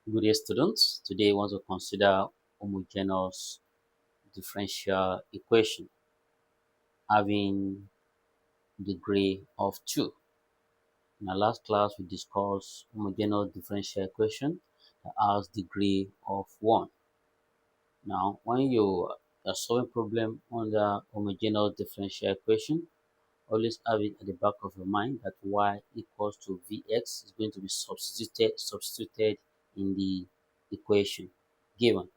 Good day, students. Today, I want to consider homogeneous differential equation having degree of 2. In our last class, we discussed homogeneous differential equation that has degree of 1. Now, when you are solving problem under homogeneous differential equation, always have it at the back of your mind that y equals to vx is going to be substituted in the equation given.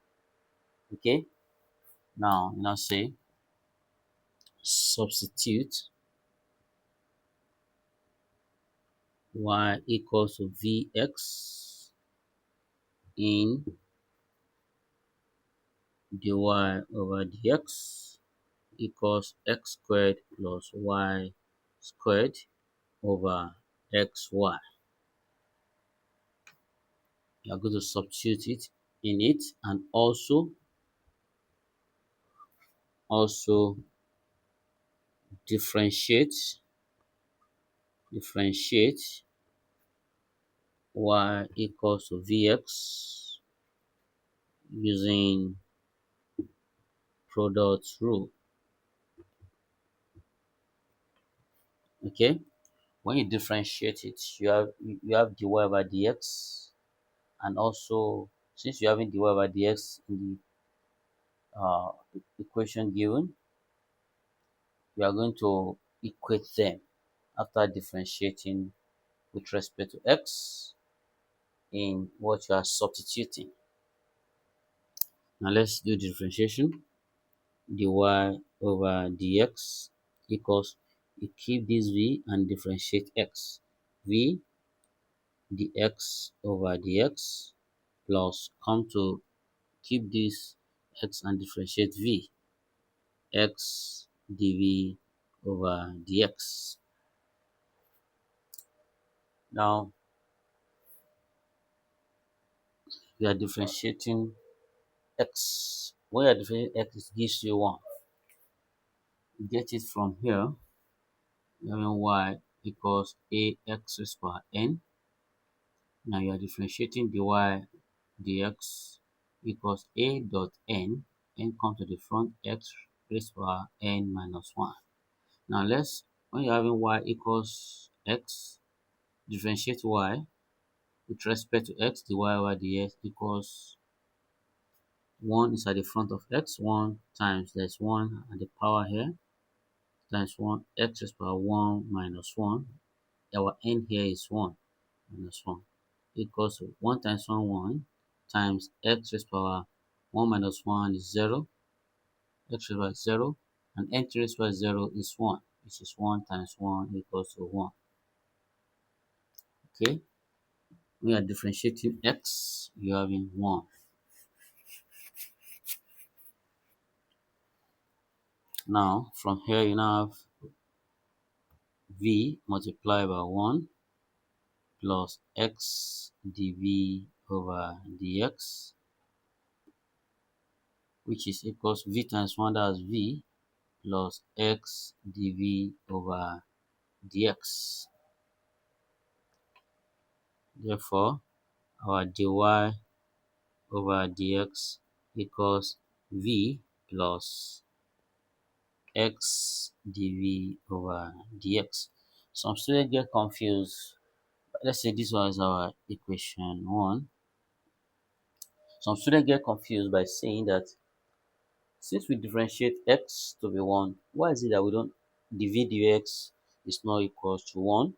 Okay, now say substitute y equals to vx in dy over dx equals x squared plus y squared over xy. You are going to substitute it in it and also differentiate y equals to vx using product rule. Okay, when you differentiate it, you have dy over dx, and also since you having dy over dx in the equation given, you are going to equate them after differentiating with respect to x in what you are substituting. Now let's do differentiation. Dy over dx equals, you keep this v and differentiate x. V dx over dx plus come to keep this x and differentiate v, x dv over dx. Now we are differentiating x. When you are differentiating x, it gives you 1. You get it from here. Y equals ax raised power n. Now you are differentiating dy dx equals a dot n. N comes to the front, x raised power n minus 1. Now when you're having y equals x, differentiate y with respect to x, dy over dx equals 1 is at the front of x, 1 times there's 1 at the power here, times 1, x raised power 1 minus 1. Our n here is 1 minus 1 equals to 1 times 1, 1 times x raised power 1 minus 1 is 0, x raised power 0, and n raised power 0 is 1, which is 1 times 1 equals to 1. Okay, we are differentiating x, you are having 1. Now from here you now have v multiplied by 1 plus x dv over dx, which is equals v times 1, that's v, plus x dv over dx. Therefore, our dy over dx equals v plus x dv over dx. Some students get confused. Let's say this one is our equation 1. Some students get confused by saying that since we differentiate x to be 1, why is it that we don't dv dx is not equals to 1?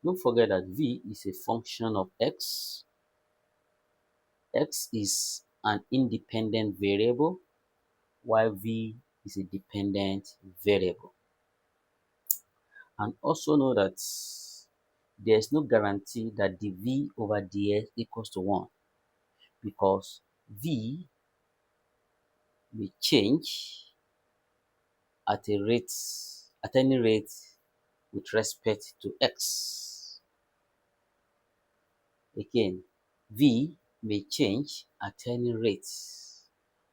Don't forget that v is a function of x. X is an independent variable, while v is a dependent variable. And also know that there's no guarantee that dv over dx equals to 1, because v may change at any rate with respect to x. Again, v may change at any rate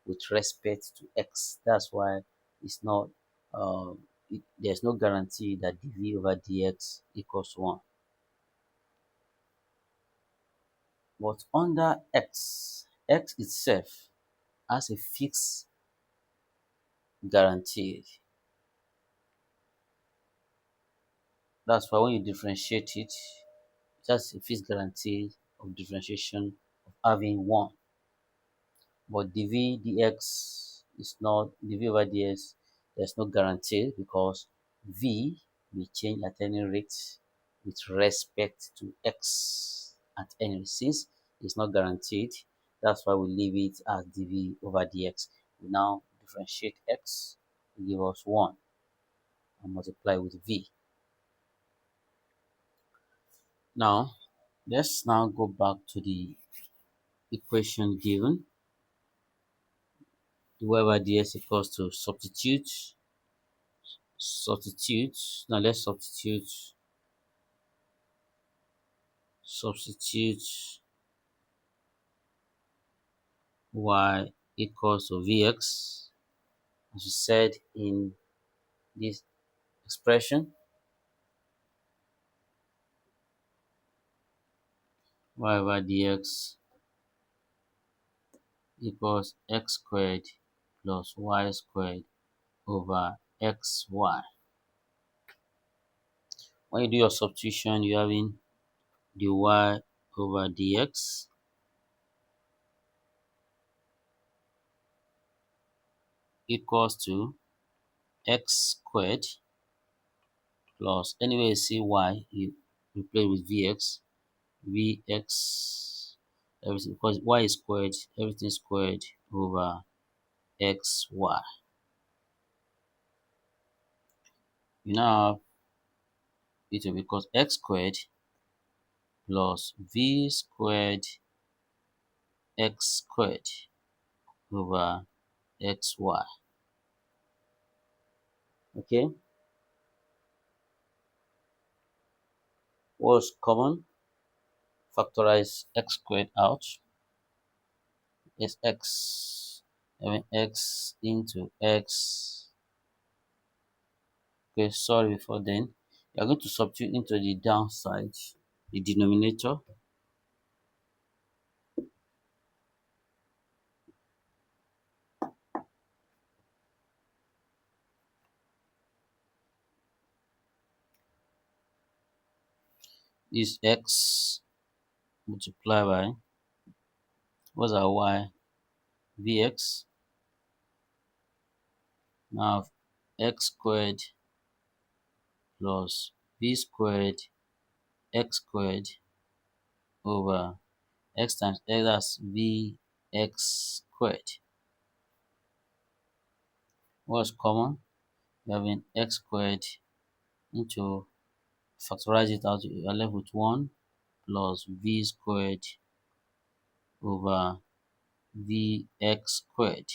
with respect to x. That's why it's not there's no guarantee that dv over dx equals 1. But under x itself has a fixed guarantee. That's why when you differentiate it, it has a fixed guarantee of differentiation of having 1. But dv dx is not dv over dx. There's no guarantee because v will change at any rate with respect to x at any rate. Since it's not guaranteed, that's why we leave it as dv over dx. We now differentiate x to give us 1 and multiply with v. Now let's now go back to the equation given. dy over dx equals to substitute. Now let's substitute y equals to vx, as we said in this expression. Y over dx equals x squared plus y squared over xy. When you do your substitution, you're having dy over dx equals to x squared plus, anyway you see y, you replace with vx, everything, because y is squared, everything squared over xy. You now have it will because x squared plus v squared x squared over xy. Okay, what's common? Factorize x squared out. It's x, x into x. Okay, sorry, before then, you are going to substitute into the downside, the denominator. Is x multiplied by, what's our y? Vx. Now x squared plus v squared x squared over x times x, that's vx squared. What's common? We have an x squared into, factorize it out, you are left with 1 plus v squared over vx squared.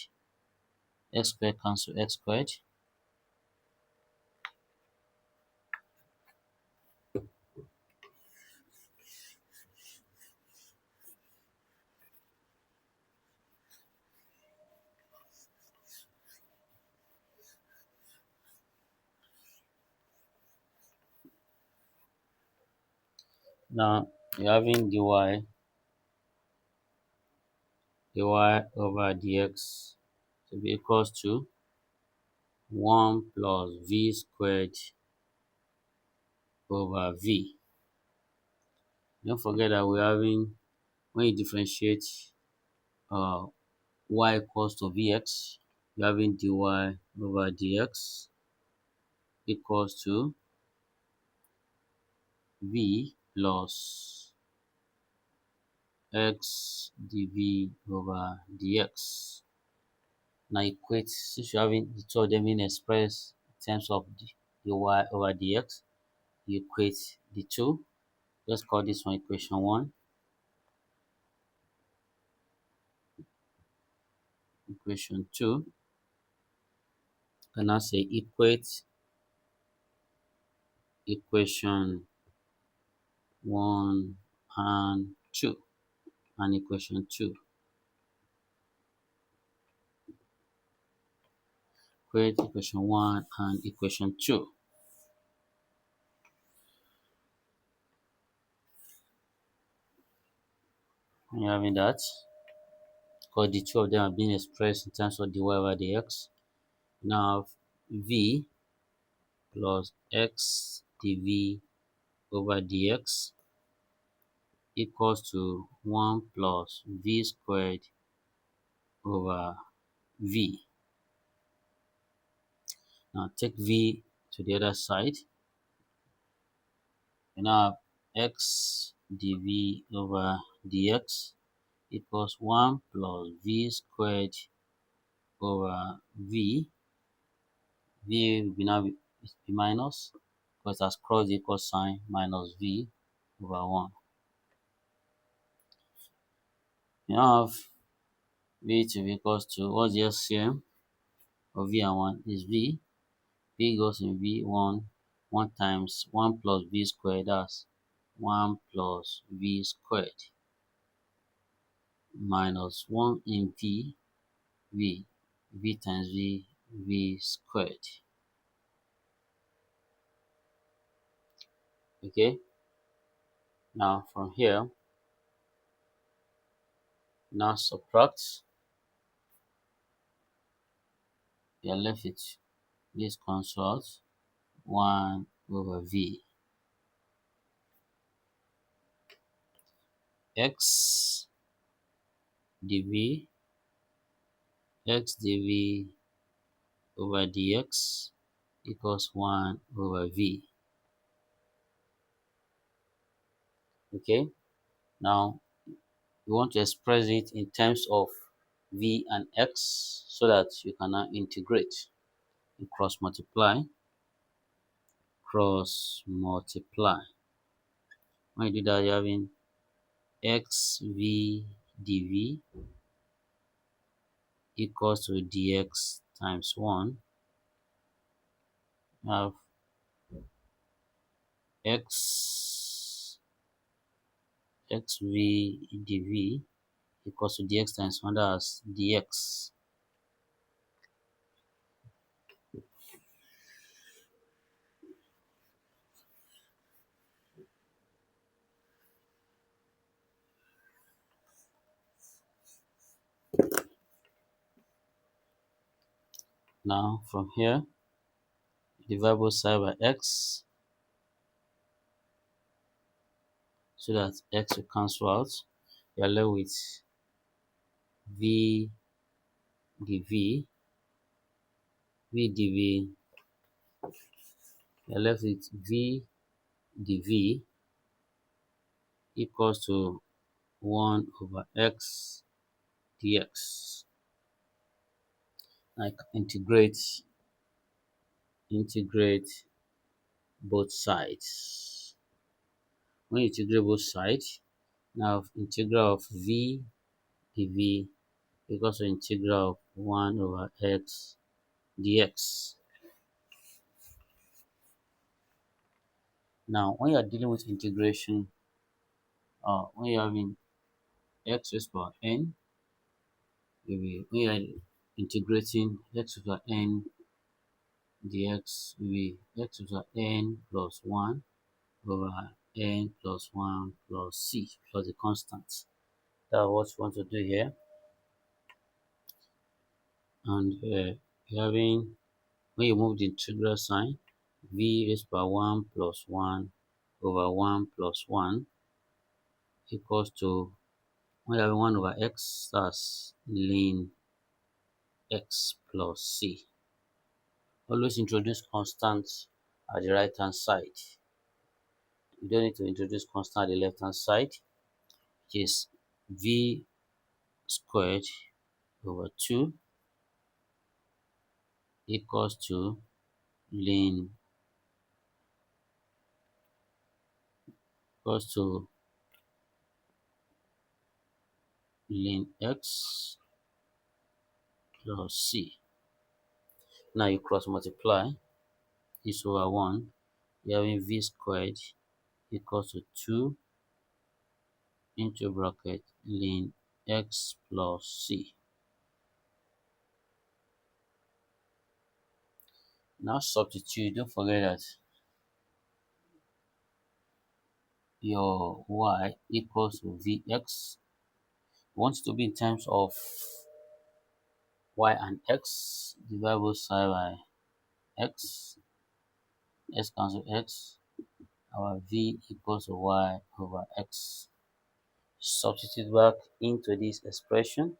X squared cancel x squared. Now you're having dy over dx to be equals to 1 plus v squared over v. Don't forget that we're having, when you differentiate y equals to vx, you're having dy over dx equals to v plus x dv over dx. Now equate, since you're having the two of them being expressed in terms of dy over dx, you equate the two. Let's call this one equation 1. Equation 2. Can I say equate equation 1 and 2 and equation 2. Equate equation 1 and equation 2. When you're having that, because the two of them are being expressed in terms of dy over dx, now have v plus x dv over dx equals to 1 plus v squared over v. Now take v to the other side. You now have x dv over dx equals 1 plus v squared over v. V will now be minus because it has crossed the equal sign, minus v over 1. You now have v to be equals to, what's the LCM of v and 1 is v. V goes in v1, 1 times 1 plus v squared, that's 1 plus v squared, minus 1 in v times v squared. Okay, now from here, now subtract, you're left with this comes out 1 over v. X dv over dx equals 1 over v. Okay, now you want to express it in terms of v and x so that you can now integrate. You cross multiply. When you do that, you're having xv dv equals to dx times 1. You have xv dv equals to dx times 1, that's dx. Now from here, divide both sides by x so that x will cancel out. You are left with v dv. You are left with v dv equals to 1 over x dx. I integrate both sides. When you integrate both sides, now integral of v dv equals to integral of 1 over x dx. Now, when you are dealing with integration, when you are having x raised to power n, when you are integrating x over n dx will be x over n plus 1 over n plus 1 plus c plus the constant. That's what you want to do here. And you're having, when you move the integral sign, v raised by 1 plus 1 over 1 plus 1 equals to, when you have 1 over x, that's ln x plus c. Always introduce constants at the right hand side. You don't need to introduce constant at the left hand side, which is v squared over 2 equals to ln x plus c. Now you cross multiply this over 1. You're having v squared equals to 2 into bracket ln x plus c. Now substitute. Don't forget that your y equals to vx want it to be in terms of y and x, divide both side by x, x cancel x, our v equals to y over x. Substitute back into this expression.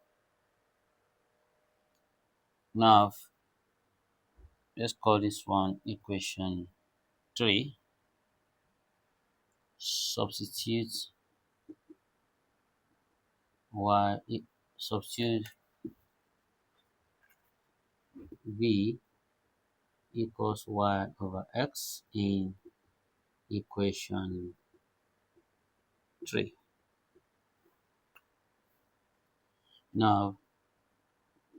Now, let's call this one equation 3. Substitute substitute v equals y over x in equation 3. Now,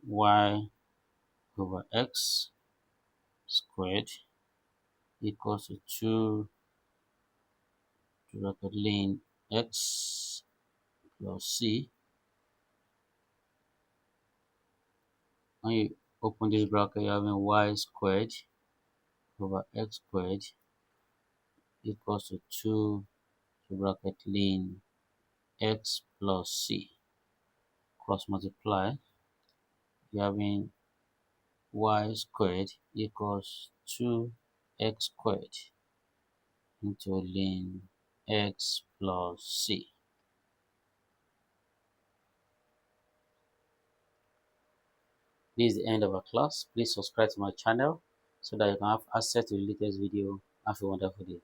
y over x squared equals to 2 bracket lane x plus c. When you open this bracket, you're having y squared over x squared equals to 2 bracket lane x plus c. Cross multiply, you're having y squared equals 2x squared into lane x plus c. This is the end of our class. Please subscribe to my channel so that you can have access to the latest video. Have a wonderful day.